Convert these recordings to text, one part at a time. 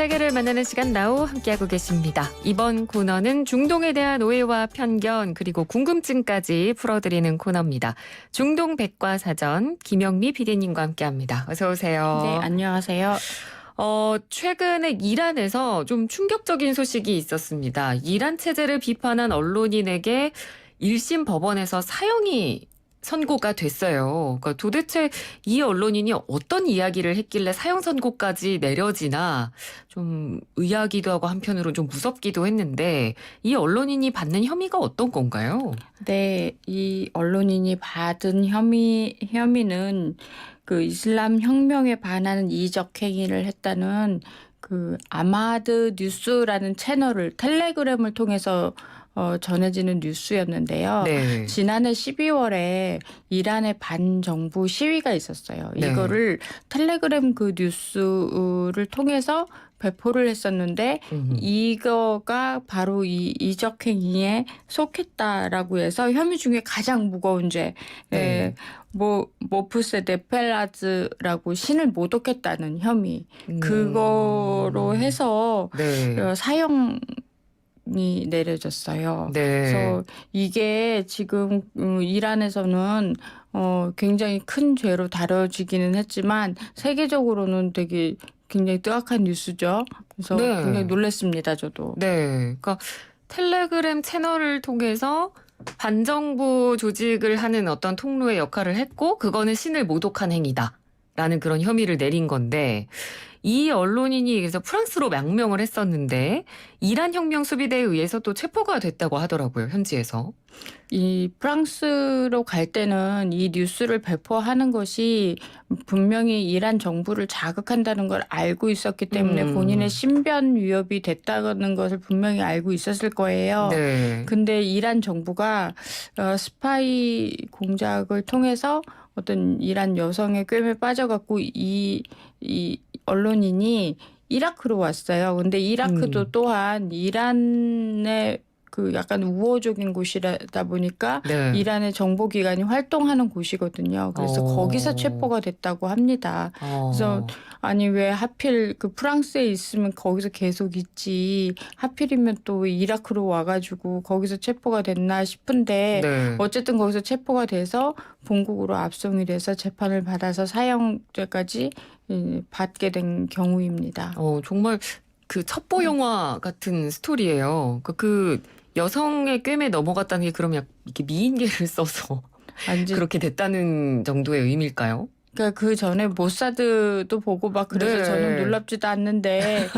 세계를 만나는 시간 나우 함께하고 계십니다. 이번 코너는 중동에 대한 오해와 편견 그리고 궁금증까지 풀어드리는 코너입니다. 중동 백과사전 김영미 PD님과 함께합니다. 어서 오세요. 네, 안녕하세요. 최근에 이란에서 좀 충격적인 소식이 있었습니다. 이란 체제를 비판한 언론인에게 1심 법원에서 사형이 선고가 됐어요. 그러니까 도대체 이 언론인이 어떤 이야기를 했길래 사형 선고까지 내려지나 좀 의아하기도 하고 한편으로 좀 무섭기도 했는데 이 언론인이 받는 혐의가 어떤 건가요? 네, 이 언론인이 받은 혐의는 그 이슬람 혁명에 반하는 이적 행위를 했다는 그 아마드 뉴스라는 채널을 텔레그램을 통해서 전해지는 뉴스였는데요. 네. 지난해 12월에 이란의 반정부 시위가 있었어요. 네. 이거를 텔레그램 그 뉴스를 통해서 배포를 했었는데 이거가 바로 이 이적행위에 속했다라고 해서 혐의 중에 가장 무거운 죄, 네. 모프세 데펠라즈라고 신을 모독했다는 혐의, 그거로 해서 네. 사형 이 내려졌어요. 네. 그래서 이게 지금 이란에서는 굉장히 큰 죄로 다뤄지기는 했지만 세계적으로는 되게 굉장히 뜨악한 뉴스죠. 그래서 네. 굉장히 놀랐습니다, 저도. 네. 그러니까 텔레그램 채널을 통해서 반정부 조직을 하는 어떤 통로의 역할을 했고 그거는 신을 모독한 행위다라는 그런 혐의를 내린 건데 이 언론인이 그래서 프랑스로 망명을 했었는데 이란 혁명 수비대에 의해서 또 체포가 됐다고 하더라고요. 현지에서. 이 프랑스로 갈 때는 이 뉴스를 배포하는 것이 분명히 이란 정부를 자극한다는 걸 알고 있었기 때문에 본인의 신변 위협이 됐다는 것을 분명히 알고 있었을 거예요. 네. 근데 이란 정부가 스파이 공작을 통해서 어떤 이란 여성의 꿰매 빠져갖고 이 언론인이 이라크로 왔어요. 근데 이라크도 또한 이란의 그 약간 우호적인 곳이다 보니까 네. 이란의 정보기관이 활동하는 곳이거든요. 그래서 거기서 체포가 됐다고 합니다. 그래서 아니 왜 하필 그 프랑스에 있으면 거기서 계속 있지 하필이면 또 이라크로 와가지고 거기서 체포가 됐나 싶은데 네. 어쨌든 거기서 체포가 돼서 본국으로 압송이 돼서 재판을 받아서 사형죄까지 받게 된 경우입니다. 정말 그 첩보 영화 같은 스토리예요. 그 여성의 꿰매 넘어갔다는 게 그럼 이렇게 미인계를 써서 그렇게 됐다는 정도의 의미일까요? 그러니까 그 전에 모사드도 보고 막 그래서 네. 저는 놀랍지도 않는데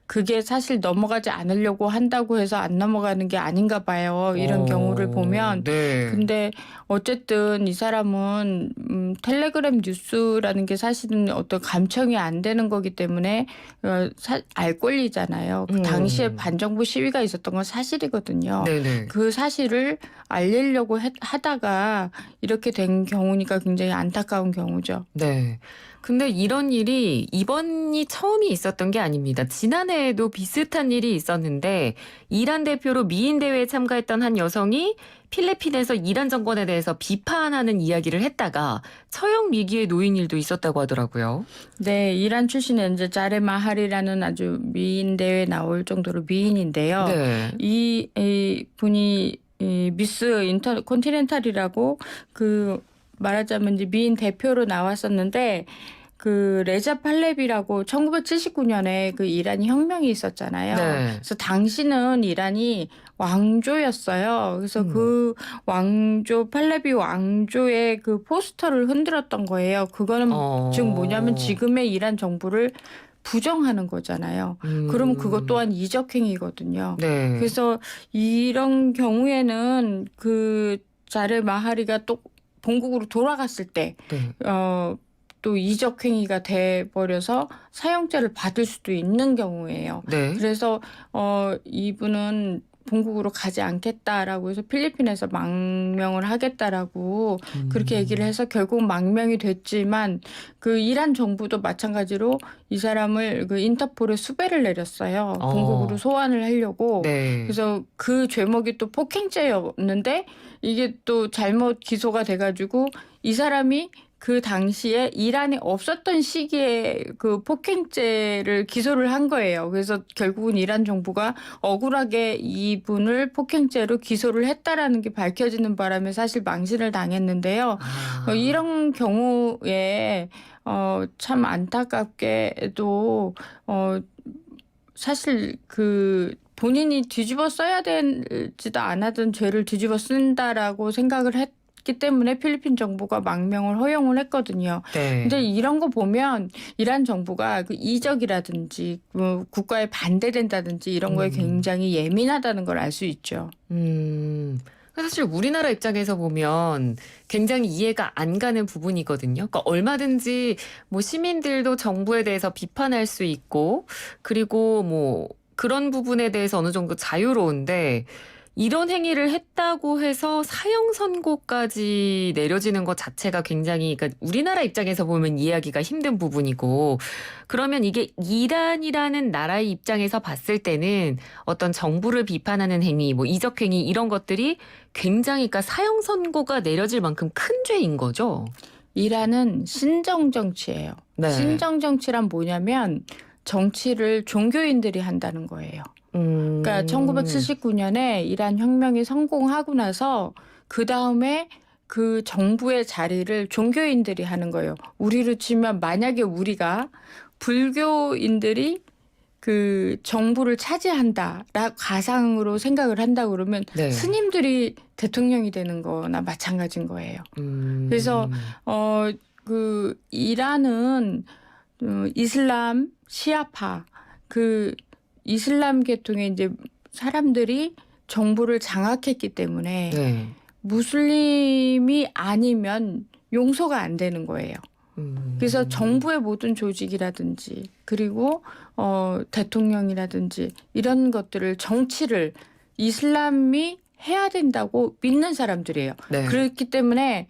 그게 사실 넘어가지 않으려고 한다고 해서 안 넘어가는 게 아닌가 봐요. 이런 경우를 보면. 네. 근데 어쨌든 이 사람은 텔레그램 뉴스라는 게 사실은 어떤 감청이 안 되는 거기 때문에 알 권리잖아요. 그 당시에 반정부 시위가 있었던 건 사실이거든요. 네네. 그 사실을 알리려고 하다가 이렇게 된 경우니까 굉장히 안타까운 경우죠. 네. 근데 이런 일이 이번이 처음이 있었던 게 아닙니다. 지난해에도 비슷한 일이 있었는데 이란 대표로 미인 대회에 참가했던 한 여성이 필리핀에서 이란 정권에 대해서 비판하는 이야기를 했다가 처형 위기에 놓인 일도 있었다고 하더라고요. 네, 이란 출신의 이제 자레 마할이라는 아주 미인 대회에 나올 정도로 미인인데요. 네. 이 분이 미스 인터컨티넨탈이라고 그 말하자면 이제 미인 대표로 나왔었는데 그 레자 팔레비라고 1979년에 그 이란 혁명이 있었잖아요. 네. 그래서 당시는 이란이 왕조였어요. 그래서 그 왕조 팔레비 왕조의 그 포스터를 흔들었던 거예요. 그거는 즉 뭐냐면 지금의 이란 정부를 부정하는 거잖아요. 그럼 그것 또한 이적행위거든요. 네. 그래서 이런 경우에는 그 자레 마하리가 또 본국으로 돌아갔을 때 네. 또 이적행위가 돼버려서 사형죄를 받을 수도 있는 경우예요. 네. 그래서 이분은 본국으로 가지 않겠다라고 해서 필리핀에서 망명을 하겠다라고 그렇게 얘기를 해서 결국 망명이 됐지만 그 이란 정부도 마찬가지로 이 사람을 그 인터폴에 수배를 내렸어요. 본국으로 소환을 하려고. 네. 그래서 그 죄목이 또 폭행죄였는데 이게 또 잘못 기소가 돼가지고 이 사람이 그 당시에 이란이 없었던 시기에 그 폭행죄를 기소를 한 거예요. 그래서 결국은 이란 정부가 억울하게 이분을 폭행죄로 기소를 했다라는 게 밝혀지는 바람에 사실 망신을 당했는데요. 아. 이런 경우에 참 안타깝게도 사실 그 본인이 뒤집어 써야 되지도 않았던 죄를 뒤집어 쓴다라고 생각을 했기 때문에 필리핀 정부가 망명을 허용을 했거든요. 네. 근데 이런 거 보면 이란 정부가 그 이적이라든지 국가에 반대된다든지 이런 거에 굉장히 예민하다는 걸 알 수 있죠. 사실 우리나라 입장에서 보면 굉장히 이해가 안 가는 부분이거든요. 그러니까 얼마든지 뭐 시민들도 정부에 대해서 비판할 수 있고 그리고 뭐 그런 부분에 대해서 어느 정도 자유로운데 이런 행위를 했다고 해서 사형 선고까지 내려지는 것 자체가 굉장히 그러니까 우리나라 입장에서 보면 이해하기가 힘든 부분이고 그러면 이게 이란이라는 나라의 입장에서 봤을 때는 어떤 정부를 비판하는 행위, 뭐 이적 행위 이런 것들이 굉장히 그러니까 사형 선고가 내려질 만큼 큰 죄인 거죠. 이란은 신정 정치예요. 네. 신정 정치란 뭐냐면 정치를 종교인들이 한다는 거예요. 그러니까 1979년에 이란 혁명이 성공하고 나서 그 다음에 그 정부의 자리를 종교인들이 하는 거예요. 우리로 치면 만약에 우리가 불교인들이 그 정부를 차지한다라 가상으로 생각을 한다 그러면 네. 스님들이 대통령이 되는 거나 마찬가지인 거예요. 그래서 그 이란은 이슬람 시아파 그 이슬람 계통의 이제 사람들이 정부를 장악했기 때문에 네. 무슬림이 아니면 용서가 안 되는 거예요. 그래서 정부의 모든 조직이라든지 그리고 대통령이라든지 이런 것들을 정치를 이슬람이 해야 된다고 믿는 사람들이에요. 네. 그렇기 때문에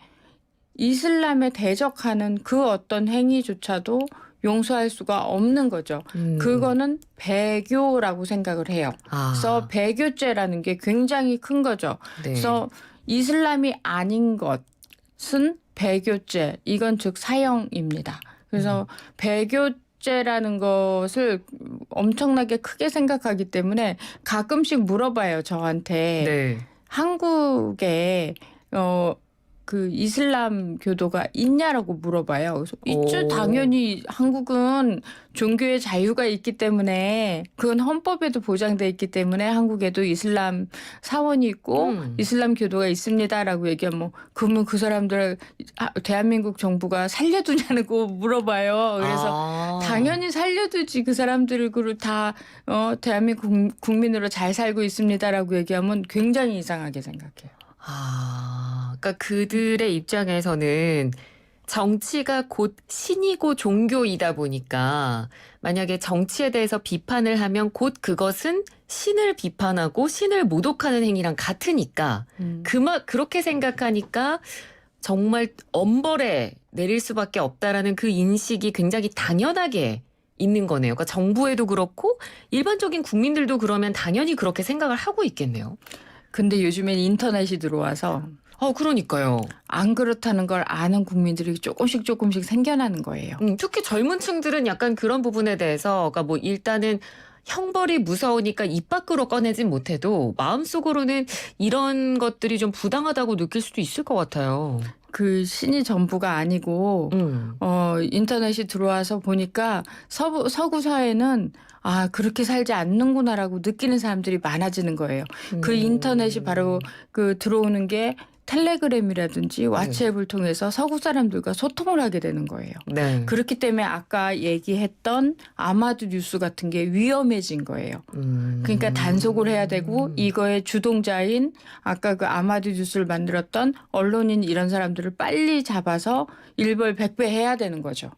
이슬람에 대적하는 그 어떤 행위조차도 용서할 수가 없는 거죠. 그거는 배교라고 생각을 해요. 그래서 배교죄라는 게 굉장히 큰 거죠. 네. 그래서 이슬람이 아닌 것은 배교죄, 이건 즉 사형입니다. 그래서 배교죄라는 것을 엄청나게 크게 생각하기 때문에 가끔씩 물어봐요, 저한테. 네. 한국에 그 이슬람 교도가 있냐라고 물어봐요. 그래서 있죠. 당연히 한국은 종교의 자유가 있기 때문에 그건 헌법에도 보장돼 있기 때문에 한국에도 이슬람 사원이 있고 이슬람 교도가 있습니다라고 얘기하면 그러면 그 사람들 대한민국 정부가 살려두냐고 물어봐요. 그래서 당연히 살려두지 그 사람들을 다 대한민국 국민으로 잘 살고 있습니다라고 얘기하면 굉장히 이상하게 생각해요. 그러니까 그들의 입장에서는 정치가 곧 신이고 종교이다 보니까 만약에 정치에 대해서 비판을 하면 곧 그것은 신을 비판하고 신을 모독하는 행위랑 같으니까 그렇게 생각하니까 정말 엄벌에 내릴 수밖에 없다라는 그 인식이 굉장히 당연하게 있는 거네요. 그러니까 정부에도 그렇고 일반적인 국민들도 그러면 당연히 그렇게 생각을 하고 있겠네요. 근데 요즘엔 인터넷이 들어와서 그러니까요. 안 그렇다는 걸 아는 국민들이 조금씩 생겨나는 거예요. 특히 젊은 층들은 약간 그런 부분에 대해서 그러니까 뭐 일단은 형벌이 무서우니까 입 밖으로 꺼내진 못해도 마음속으로는 이런 것들이 좀 부당하다고 느낄 수도 있을 것 같아요. 그 신이 전부가 아니고 인터넷이 들어와서 보니까 서구 사회는 그렇게 살지 않는구나라고 느끼는 사람들이 많아지는 거예요. 그 인터넷이 바로 그 들어오는 게 텔레그램이라든지 왓츠앱을 통해서 서구 사람들과 소통을 하게 되는 거예요. 네. 그렇기 때문에 아까 얘기했던 아마드 뉴스 같은 게 위험해진 거예요. 그러니까 단속을 해야 되고 이거의 주동자인 아까 그 아마드 뉴스를 만들었던 언론인 이런 사람들을 빨리 잡아서 일벌백배 해야 되는 거죠.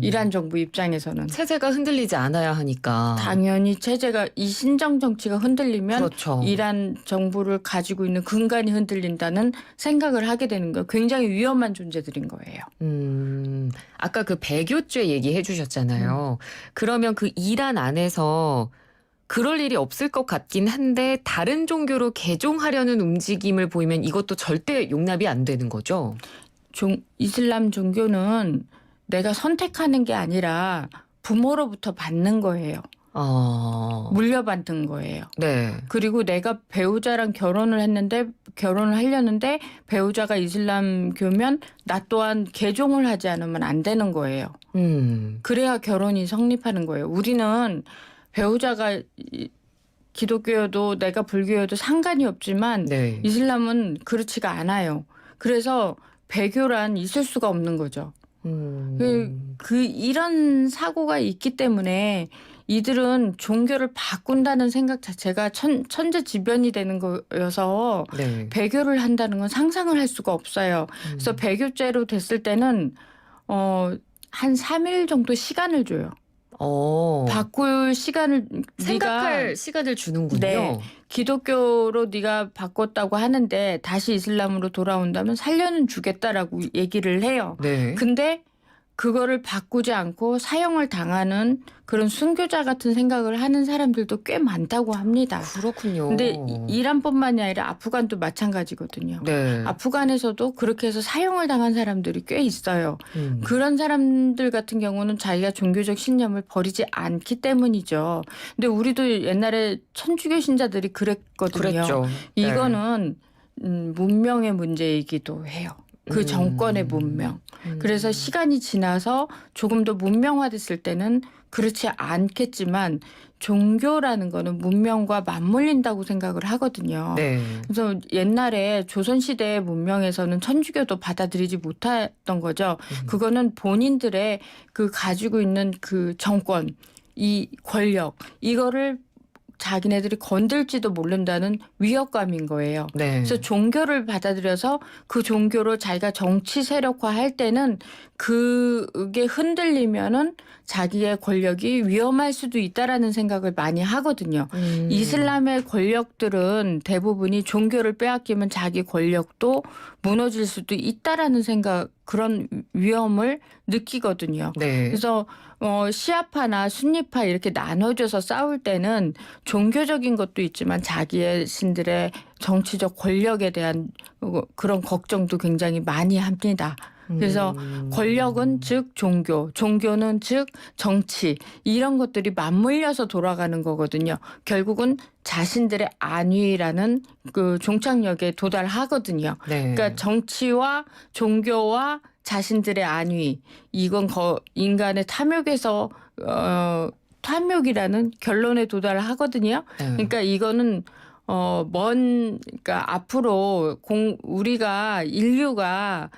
이란 정부 입장에서는. 체제가 흔들리지 않아야 하니까. 당연히 체제가 이 신정 정치가 흔들리면 그렇죠. 이란 정부를 가지고 있는 근간이 흔들린다는 생각을 하게 되는 거예요. 굉장히 위험한 존재들인 거예요. 아까 그 배교죄 얘기해 주셨잖아요. 그러면 그 이란 안에서 그럴 일이 없을 것 같긴 한데 다른 종교로 개종하려는 움직임을 보이면 이것도 절대 용납이 안 되는 거죠. 이슬람 종교는 내가 선택하는 게 아니라 부모로부터 받는 거예요. 물려받는 거예요. 네. 그리고 내가 배우자랑 결혼을 하려는데 배우자가 이슬람교면 나 또한 개종을 하지 않으면 안 되는 거예요. 그래야 결혼이 성립하는 거예요. 우리는 배우자가 기독교여도 내가 불교여도 상관이 없지만 네. 이슬람은 그렇지가 않아요. 그래서 배교란 있을 수가 없는 거죠. 이런 사고가 있기 때문에 이들은 종교를 바꾼다는 생각 자체가 천재지변이 되는 거여서 네. 배교를 한다는 건 상상을 할 수가 없어요. 그래서 배교죄로 됐을 때는 한 3일 정도 시간을 줘요. 바꿀 시간을 생각할 시간을 주는군요. 네. 기독교로 네가 바꿨다고 하는데 다시 이슬람으로 돌아온다면 살려는 주겠다라고 얘기를 해요. 네. 근데 그거를 바꾸지 않고 사형을 당하는 그런 순교자 같은 생각을 하는 사람들도 꽤 많다고 합니다. 그렇군요. 근데 이란뿐만이 아니라 아프간도 마찬가지거든요. 네. 아프간에서도 그렇게 해서 사형을 당한 사람들이 꽤 있어요. 그런 사람들 같은 경우는 자기가 종교적 신념을 버리지 않기 때문이죠. 근데 우리도 옛날에 천주교 신자들이 그랬거든요. 그랬죠. 이거는 문명의 문제이기도 해요. 그 정권의 문명. 그래서 시간이 지나서 조금 더 문명화됐을 때는 그렇지 않겠지만 종교라는 거는 문명과 맞물린다고 생각을 하거든요. 네. 그래서 옛날에 조선시대의 문명에서는 천주교도 받아들이지 못했던 거죠. 그거는 본인들의 그 가지고 있는 그 정권, 이 권력, 이거를 자기네들이 건들지도 모른다는 위협감인 거예요. 네. 그래서 종교를 받아들여서 그 종교로 자기가 정치 세력화할 때는 그게 흔들리면은 자기의 권력이 위험할 수도 있다라는 생각을 많이 하거든요. 이슬람의 권력들은 대부분이 종교를 빼앗기면 자기 권력도 무너질 수도 있다라는 생각, 그런 위험을 느끼거든요. 네. 그래서 시아파나 순니파 이렇게 나눠져서 싸울 때는 종교적인 것도 있지만 자기의 신들의 정치적 권력에 대한 그런 걱정도 굉장히 많이 합니다. 그래서 권력은 즉 종교, 종교는 즉 정치, 이런 것들이 맞물려서 돌아가는 거거든요. 결국은 자신들의 안위라는 그 종착역에 도달하거든요. 네. 그러니까 정치와 종교와 자신들의 안위, 이건 인간의 탐욕에서 탐욕이라는 결론에 도달하거든요. 그러니까 이거는 그러니까 앞으로 인류가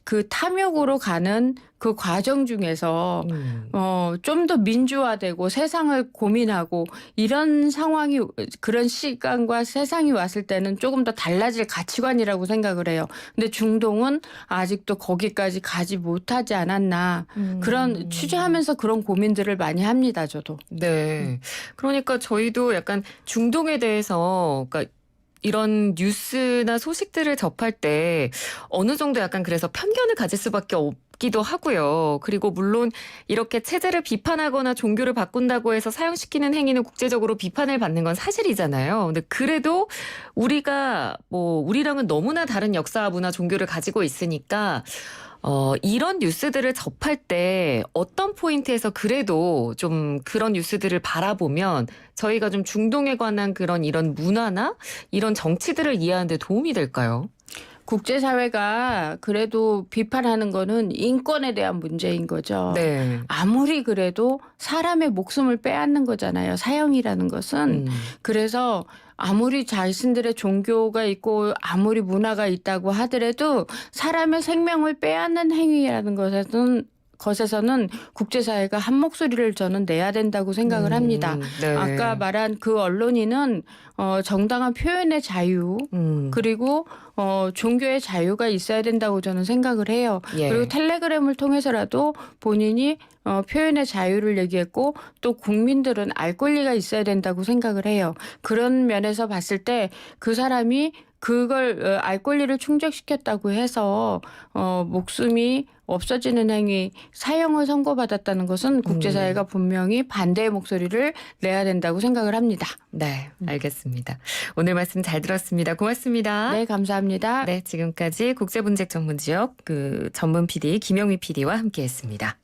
그 탐욕으로 가는 그 과정 중에서 좀 더 민주화되고 세상을 고민하고 이런 상황이, 그런 시간과 세상이 왔을 때는 조금 더 달라질 가치관이라고 생각을 해요. 근데 중동은 아직도 거기까지 가지 못하지 않았나, 그런 취재하면서 그런 고민들을 많이 합니다. 저도. 네. 그러니까 저희도 약간 중동에 대해서, 그러니까 이런 뉴스나 소식들을 접할 때 어느 정도 약간 그래서 편견을 가질 수밖에 없기도 하고요. 그리고 물론 이렇게 체제를 비판하거나 종교를 바꾼다고 해서 사형시키는 행위는 국제적으로 비판을 받는 건 사실이잖아요. 근데 그래도 우리랑은 너무나 다른 역사와 문화, 종교를 가지고 있으니까 이런 뉴스들을 접할 때 어떤 포인트에서 그래도 좀 그런 뉴스들을 바라보면 저희가 좀 중동에 관한 이런 문화나 이런 정치들을 이해하는 데 도움이 될까요? 국제사회가 그래도 비판하는 거는 인권에 대한 문제인 거죠. 네. 아무리 그래도 사람의 목숨을 빼앗는 거잖아요. 사형이라는 것은. 그래서 아무리 자신들의 종교가 있고 아무리 문화가 있다고 하더라도 사람의 생명을 빼앗는 행위라는 것에서는 국제사회가 한 목소리를 저는 내야 된다고 생각을 합니다. 네. 아까 말한 그 언론인은 정당한 표현의 자유, 그리고 종교의 자유가 있어야 된다고 저는 생각을 해요. 예. 그리고 텔레그램을 통해서라도 본인이 표현의 자유를 얘기했고 또 국민들은 알 권리가 있어야 된다고 생각을 해요. 그런 면에서 봤을 때 그 사람이 그걸 알 권리를 충족시켰다고 해서 목숨이 없어지는 행위, 사형을 선고받았다는 것은 국제사회가 분명히 반대의 목소리를 내야 된다고 생각을 합니다. 네, 알겠습니다. 오늘 말씀 잘 들었습니다. 고맙습니다. 네, 감사합니다. 네, 지금까지 국제분쟁 전문지역 전문 PD 김영미 PD와 함께했습니다.